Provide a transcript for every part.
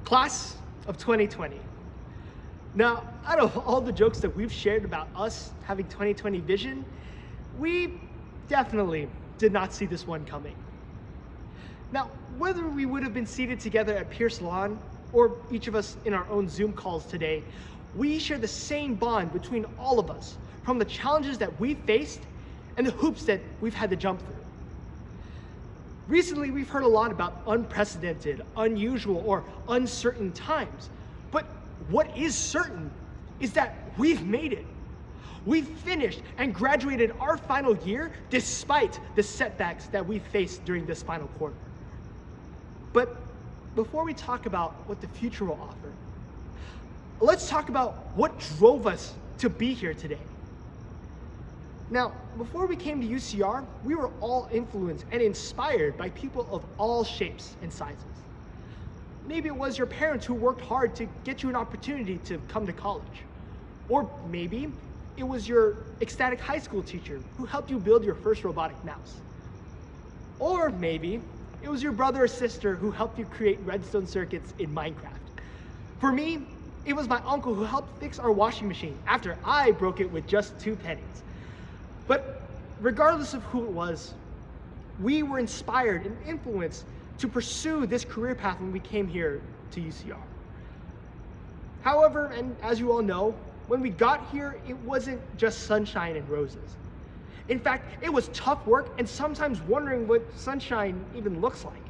Class of 2020. Now, out of all the jokes that we've shared about us having 2020 vision, we definitely did not see this one coming. Now, whether we would have been seated together at Pierce Lawn or each of us in our own Zoom calls today, we share the same bond between all of us from the challenges that we faced and the hoops that we've had to jump through. Recently, we've heard a lot about unprecedented, unusual, or uncertain times. But what is certain is that we've made it. We've finished and graduated our final year despite the setbacks that we faced during this final quarter. But before we talk about what the future will offer, let's talk about what drove us to be here today. Now, before we came to UCR, we were all influenced and inspired by people of all shapes and sizes. Maybe it was your parents who worked hard to get you an opportunity to come to college. Or maybe it was your ecstatic high school teacher who helped you build your first robotic mouse. Or maybe it was your brother or sister who helped you create redstone circuits in Minecraft. For me, it was my uncle who helped fix our washing machine after I broke it with just 2 pennies. But regardless of who it was, we were inspired and influenced to pursue this career path when we came here to UCR. However, and as you all know, when we got here, it wasn't just sunshine and roses. In fact, it was tough work and sometimes wondering what sunshine even looks like.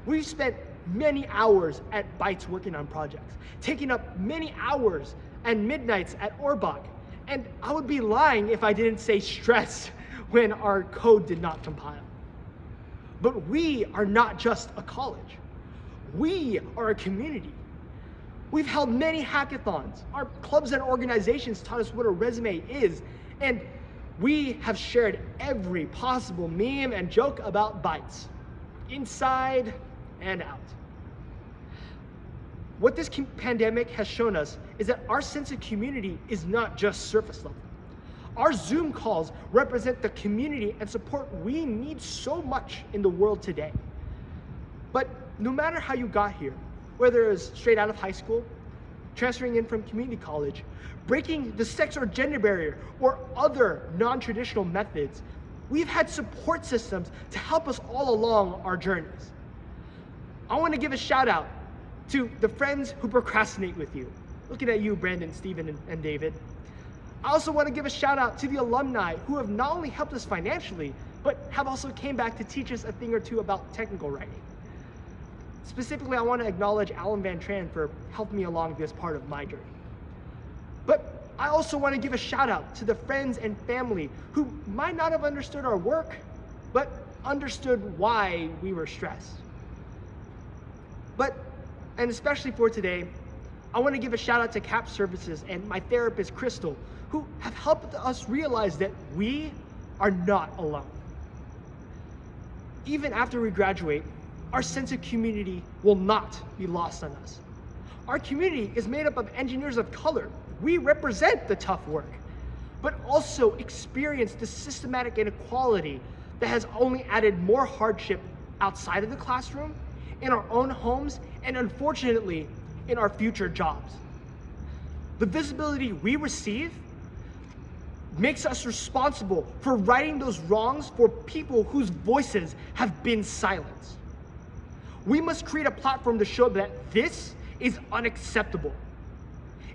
We've spent many hours at Bytes working on projects, taking up many hours and midnights at Orbach, and I would be lying if I didn't say stressed when our code did not compile. But we are not just a college. We are a community. We've held many hackathons. Our clubs and organizations taught us what a resume is, and we have shared every possible meme and joke about Bytes, inside and out. What this pandemic has shown us is that our sense of community is not just surface level. Our Zoom calls represent the community and support we need so much in the world today. But no matter how you got here, whether it was straight out of high school, transferring in from community college, breaking the sex or gender barrier, or other non-traditional methods, we've had support systems to help us all along our journeys. I want to give a shout out to the friends who procrastinate with you. Looking at you, Brandon, Steven, and David. I also want to give a shout out to the alumni who have not only helped us financially, but have also came back to teach us a thing or two about technical writing. Specifically, I want to acknowledge Alan Van Tran for helping me along this part of my journey. But I also want to give a shout out to the friends and family who might not have understood our work, but understood why we were stressed. And especially for today, I want to give a shout out to CAP Services and my therapist, Crystal, who have helped us realize that we are not alone. Even after we graduate, our sense of community will not be lost on us. Our community is made up of engineers of color. We represent the tough work, but also experience the systematic inequality that has only added more hardship outside of the classroom, in our own homes, and unfortunately, in our future jobs. The visibility we receive makes us responsible for righting those wrongs for people whose voices have been silenced. We must create a platform to show that this is unacceptable.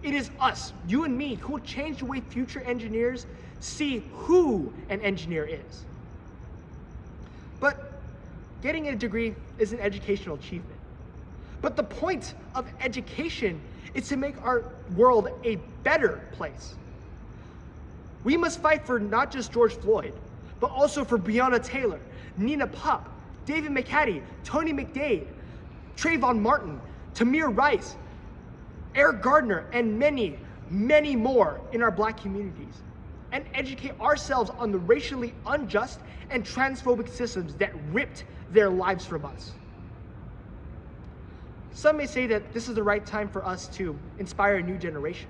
It is us, you and me, who will change the way future engineers see who an engineer is. But getting a degree is an educational achievement. But the point of education is to make our world a better place. We must fight for not just George Floyd, but also for Breonna Taylor, Nina Pup, David McCaddy, Tony McDade, Trayvon Martin, Tamir Rice, Eric Gardner, and many, many more in our Black communities, and educate ourselves on the racially unjust and transphobic systems that ripped their lives from us. Some may say that this is the right time for us to inspire a new generation,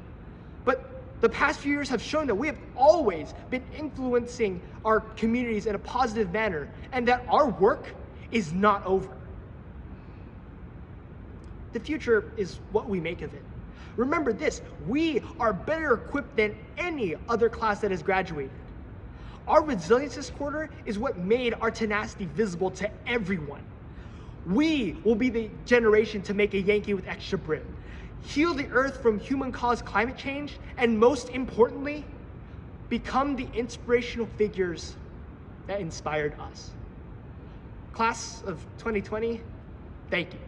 but the past few years have shown that we have always been influencing our communities in a positive manner, and that our work is not over. The future is what we make of it. Remember this, we are better equipped than any other class that has graduated. Our resilience this quarter is what made our tenacity visible to everyone. We will be the generation to make a Yankee with extra brim, heal the earth from human-caused climate change, and most importantly, become the inspirational figures that inspired us. Class of 2020, thank you.